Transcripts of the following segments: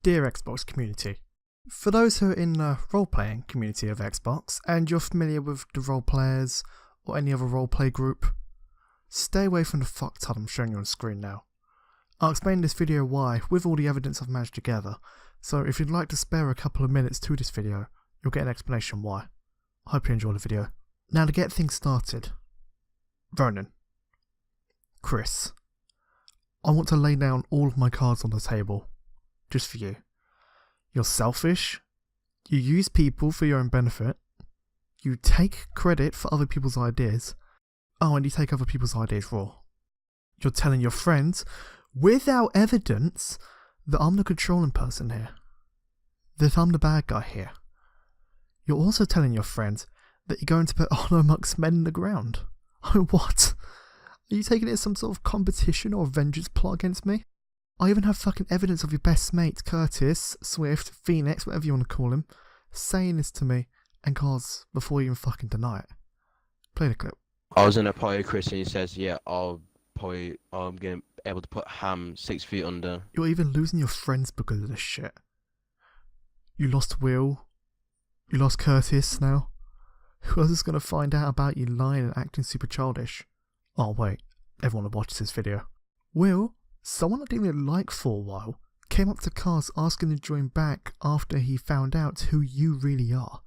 Dear Xbox community, for those who are in the role-playing community of Xbox and you're familiar with the role players or any other roleplay group, stay away from the fucktard I'm showing you on screen now. I'll explain in this video why with all the evidence I've managed to gather, so if you'd like to spare a couple of minutes to this video, you'll get an explanation why. I hope you enjoy the video. Now to get things started, Ronin, Chris, I want to lay down all of my cards on the table, just for you. You're selfish, you use people for your own benefit, you take credit for other people's ideas, oh, and you take other people's ideas raw. You're telling your friends, without evidence, that I'm the controlling person here, that I'm the bad guy here. You're also telling your friends that you're going to put honor amongst men in the ground. Oh, what? Are you taking it as some sort of competition or vengeance plot against me? I even have fucking evidence of your best mate, Curtis, Swift, Phoenix, whatever you want to call him, saying this to me and cause before you even fucking deny it. Play the clip. I was in a party, Chris, and he says, yeah, I'm going to be able to put Ham 6 feet under. You're even losing your friends because of this shit. You lost Will. You lost Curtis now. Who else is going to find out about you lying and acting super childish? Oh wait, everyone that watches this video. Will, someone I didn't really like for a while, came up to Cars asking to join back after he found out who you really are.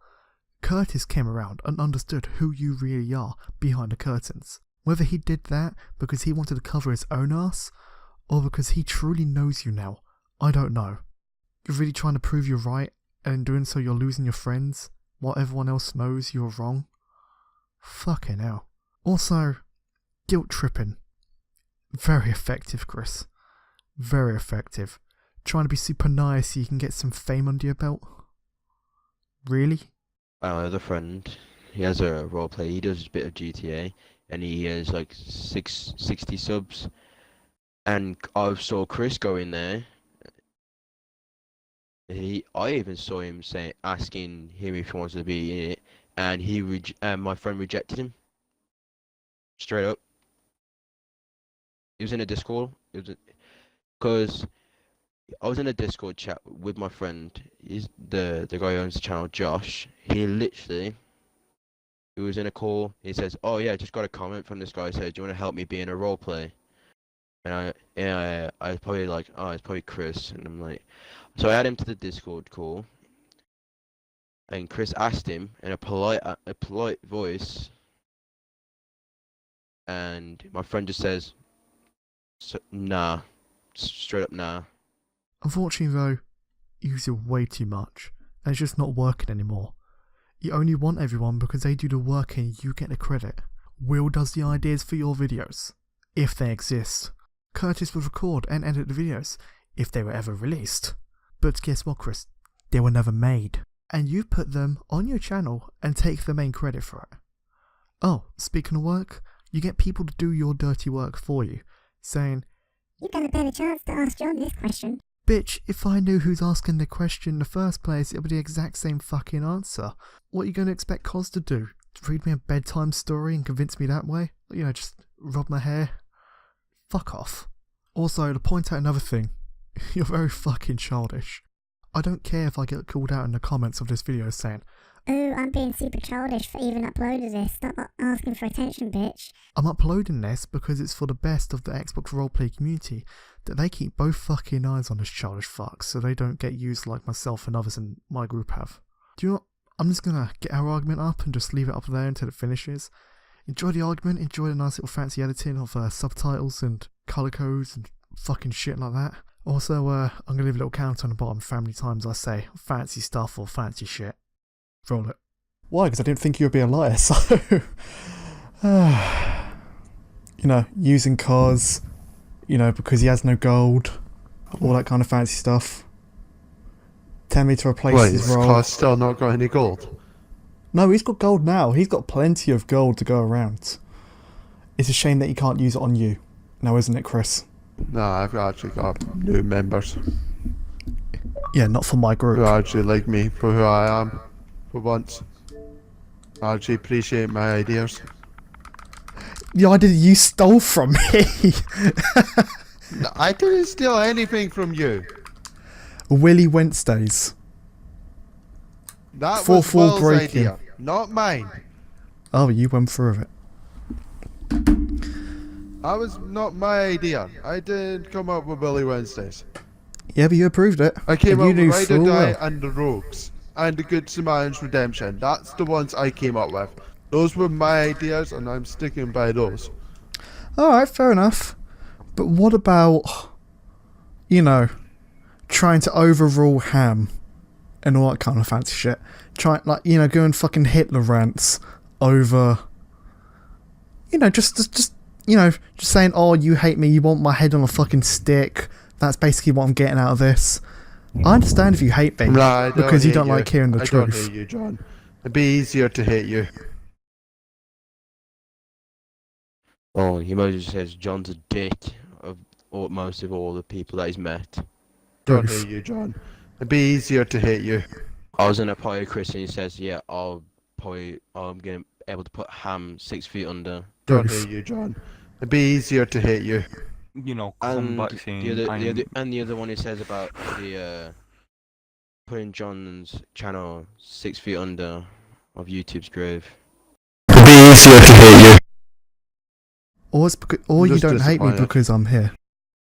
Curtis came around and understood who you really are behind the curtains. Whether he did that because he wanted to cover his own ass, or because he truly knows you now, I don't know. You're really trying to prove you're right, and in doing so you're losing your friends, while everyone else knows you're wrong? Fucking hell. Also, guilt tripping. Very effective, Chris. Very effective. Trying to be super nice so you can get some fame under your belt? Really? I have a friend, he has a roleplay, he does a bit of GTA, and he has like 60 subs, and I saw Chris go in there. I even saw him asking him if he wanted to be in it, and my friend rejected him. Straight up. He was in a Discord. Because I was in a Discord chat with my friend. He's the guy who owns the channel, Josh. He was in a call. He says, "Oh yeah, just got a comment from this guy. Said, do you want to help me be in a roleplay?" And I was probably like, "Oh, it's probably Chris." And I'm like, so I add him to the Discord call. And Chris asked him in a polite voice. And my friend just says, nah, straight up nah. Unfortunately though, you use it way too much, and it's just not working anymore. You only want everyone because they do the work and you get the credit. Will does the ideas for your videos, if they exist. Curtis would record and edit the videos, if they were ever released. But guess what, Chris? They were never made. And you put them on your channel and take the main credit for it. Oh, speaking of work, you get people to do your dirty work for you, saying, "You've got a better chance to ask John this question." Bitch, if I knew who's asking the question in the first place, it would be the exact same fucking answer. What are you going to expect Cos to do? To read me a bedtime story and convince me that way? You know, just rub my hair? Fuck off. Also, to point out another thing, you're very fucking childish. I don't care if I get called out in the comments of this video saying, "Oh, I'm being super childish for even uploading this. Stop asking for attention, bitch." I'm uploading this because it's for the best of the Xbox Roleplay community, that they keep both fucking eyes on this childish fuck so they don't get used like myself and others in my group have. Do you know what? I'm just gonna get our argument up and just leave it up there until it finishes. Enjoy the argument, enjoy the nice little fancy editing of subtitles and colour codes and fucking shit like that. Also, I'm gonna leave a little count on the bottom for how many times I say fancy stuff or fancy shit. Roll it. Why? Because I didn't think you'd be a liar, so... you know, using cars, you know, because he has no gold, all that kind of fancy stuff. Tell me to replace his role. Wait, car's still not got any gold? No, he's got gold now. He's got plenty of gold to go around. It's a shame that he can't use it on you. Now, isn't it, Chris? No, I've actually got new members. Yeah, not for my group. Who actually like me for who I am, for once. I actually appreciate my ideas. The idea you stole from me. No, I didn't steal anything from you. Willie Wednesdays. That 4-4 was Will's breaking. idea, not mine. Oh, you went through it. That was not my idea. I didn't come up with Billy Wednesdays. Yeah, but you approved it. I came and up you with knew Ride or full Die well. and the Rogues and the Good Samaritan's Redemption. That's the ones I came up with. Those were my ideas, and I'm sticking by those. Alright, fair enough. But what about, you know, trying to overrule Ham and all that kind of fancy shit? Try, like, you know, going fucking Hitler rants over, you know, just saying, oh, you hate me, you want my head on a fucking stick. That's basically what I'm getting out of this. I understand if you hate me, Nah, because you don't like hearing the I truth. don't hate you, John. It'd be easier to hate you. Oh, he mostly says John's a dick of most of all the people that he's met. Don't Truth. hate you, John. It'd be easier to hate you. I was in a party with Chris and he says, yeah, I'm gonna be able to put Ham 6 feet under. Don't Truth. hate you, John. It'd be easier to hate you. You know, come And back saying the other one he says about the putting John's channel 6 feet under of YouTube's grave. It'd be easier to hate you. Or you just don't hate me disappointed. because I'm here.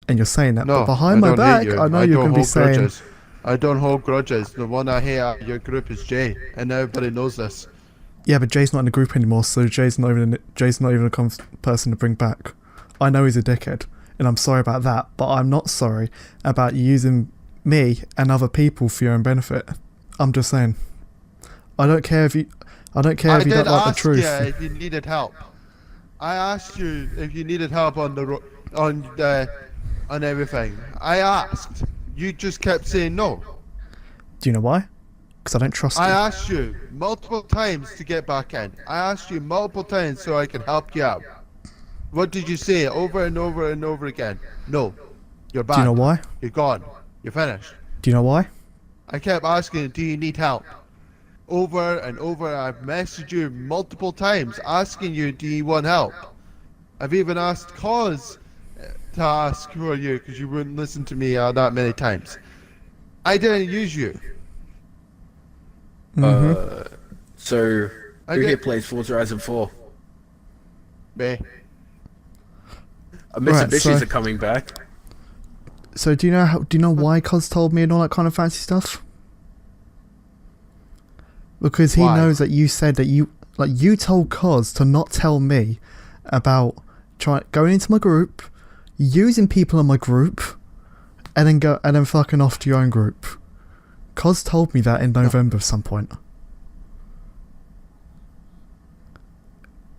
And you're saying that. No, But behind my I don't hate back, you. I know I you're don't going to be hold saying, grudges. I don't hold grudges. The one I hate out of your group is Jay, and everybody knows this. yeah, but Jay's not in the group anymore, so Jay's not even a person to bring back. I know he's a dickhead, and I'm sorry about that, but I'm not sorry about you using me and other people for your own benefit. I'm just saying. I don't care if you don't like the truth. I did ask you if you needed help. I asked you if you needed help on everything. I asked. You just kept saying no. Do you know why? Because I don't trust I you. asked you multiple times to get back in. I asked you multiple times so I could help you out. What did you say over and over and over again? No. You're back. Do you know why? You're gone. You're finished. Do you know why? I kept asking, do you need help? Over and over, I've messaged you multiple times asking you, do you want help? I've even asked Cause to ask for you because you wouldn't listen to me that many times. I didn't use you. So I who here did- plays Forza Horizon 4? Me. Mitsubishi's so- are coming back. So do you know why Cos told me and all that kind of fancy stuff? Because he Why? knows that you said that you told Cos to not tell me about going into my group, using people in my group, and then fucking off to your own group. Cos told me that in November at some point.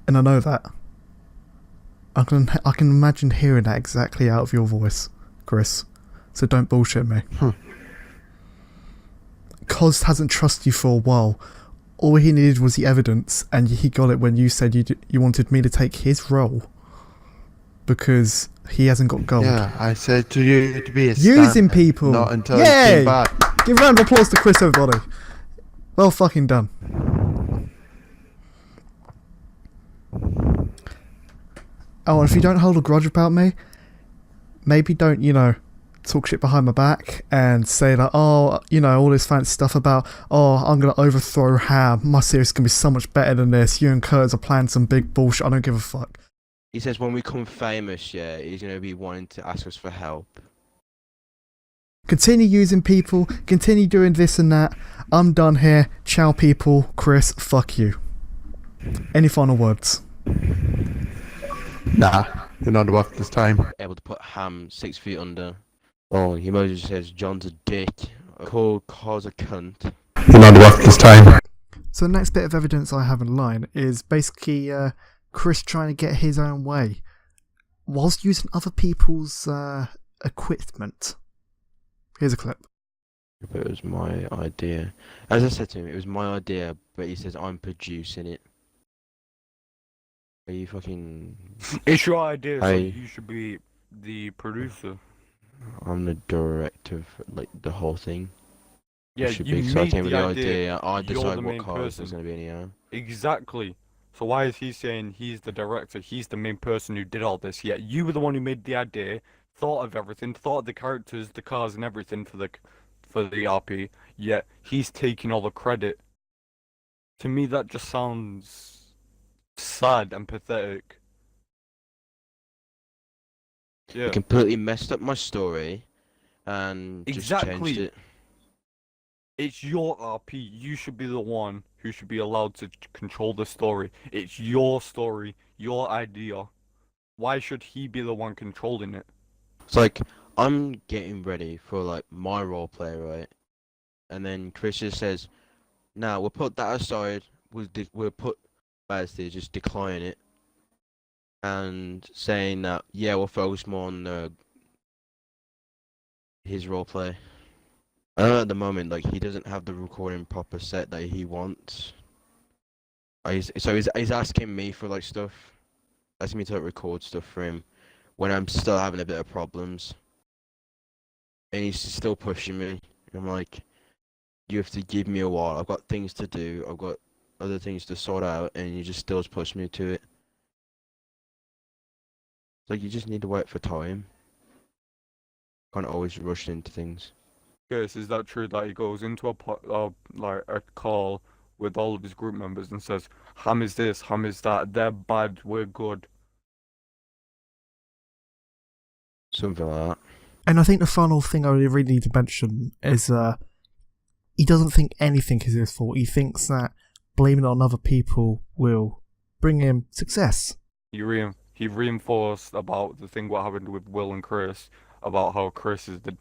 And I know that. I can imagine hearing that exactly out of your voice, Chris. So don't bullshit me. Cos hasn't trusted you for a while. All he needed was the evidence, and he got it when you said you wanted me to take his role because he hasn't got gold. Yeah, I said to you to be a Using stand-in, people. not until you Yay! came back. Give a round of applause to Chris, everybody. Well fucking done. Oh, and if you don't hold a grudge about me, maybe don't, talk shit behind my back and say that, all this fancy stuff about, I'm going to overthrow Ham. My series is going to be so much better than this. You and Kurtz are planning some big bullshit. I don't give a fuck. He says when we become famous, yeah, he's gonna be wanting to ask us for help. Continue using people. Continue doing this and that. I'm done here. Ciao, people. Chris, fuck you. Any final words? Nah, you're not worth this time. Able to put Ham 6 feet under. Oh, he mostly says John's a dick. Call Cause a cunt. You're not worth this time. So the next bit of evidence I have in line is basically Chris trying to get his own way whilst using other people's equipment. Here's a clip. But it was my idea. As I said to him, it was my idea, but he says I'm producing it. Are you fucking... it's your idea, so I- you should be the producer. I'm the director of, the whole thing. Yeah, It should you be, 'cause I made came with the the idea. idea. I You're decide the what main cars there's person. gonna be in here. Exactly. So why is he saying he's the director? He's the main person who did all this. Yet you were the one who made the idea, thought of everything, thought of the characters, the cars, and everything for the RP, yet he's taking all the credit. To me, that just sounds sad and pathetic. He Yeah, completely messed up my story and just changed exactly. it. It's your RP. You should be the one who should be allowed to control the story. It's your story, your idea. Why should he be the one controlling it? It's like, I'm getting ready for like my roleplay, right? And then Chris just says, "Nah, we'll put that aside. We'll put basically just decline it, and saying that yeah, we'll focus more on his roleplay." I know at the moment, like, he doesn't have the recording proper set that he wants. So he's asking me for like stuff, asking me to like, record stuff for him when I'm still having a bit of problems, and he's still pushing me. I'm like, you have to give me a while. I've got things to do. I've got other things to sort out, and you just still push me to it. It's like you just need to wait for time. Can't always rush into things. Yes, is that true that he goes into a call with all of his group members and says, "Ham is this, Ham is that. They're bad. We're good." Something like that. And I think the final thing I really need to mention is he doesn't think anything is his fault. He thinks that blaming it on other people will bring him success. He reinforced about the thing what happened with Will and Chris, about how Chris is the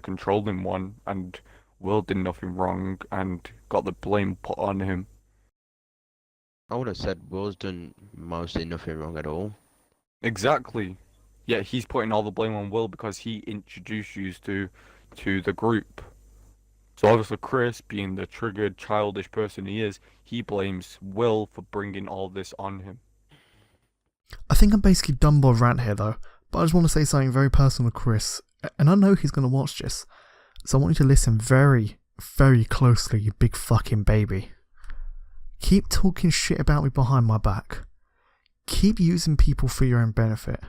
controlling one, and Will did nothing wrong and got the blame put on him. I would have said Will's done mostly nothing wrong at all. Exactly. Yet he's putting all the blame on Will because he introduced you to the group. So obviously Chris, being the triggered, childish person he is, he blames Will for bringing all this on him. I think I'm basically done by rant here though, but I just want to say something very personal to Chris, and I know he's going to watch this, so I want you to listen very, very closely, you big fucking baby. Keep talking shit about me behind my back. Keep using people for your own benefit.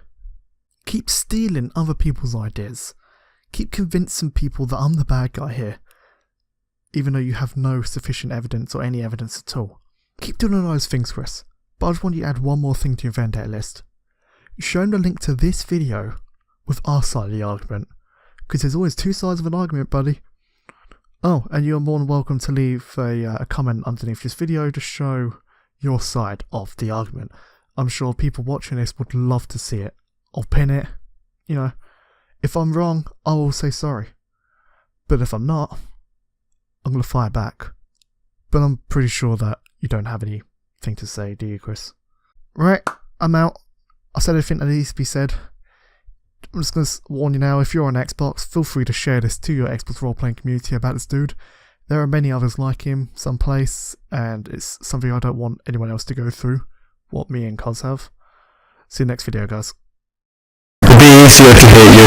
Keep stealing other people's ideas. Keep convincing people that I'm the bad guy here, even though you have no sufficient evidence or any evidence at all. Keep doing all those things, Chris. But I just want you to add one more thing to your vendetta list. Show him the link to this video with our side of the argument, because there's always two sides of an argument, buddy. Oh, and you're more than welcome to leave a comment underneath this video to show your side of the argument. I'm sure people watching this would love to see it. I'll pin it. You know, if I'm wrong, I will say sorry. But if I'm not, I'm going to fire back. But I'm pretty sure that you don't have anything to say, do you, Chris? Right, I'm out. I said everything that needs to be said. I'm just going to warn you now, if you're on Xbox, feel free to share this to your Xbox Roleplaying community about this dude. There are many others like him someplace, and it's something I don't want anyone else to go through, what me and Coz have. See you next video, guys. It'll be easier to hit you.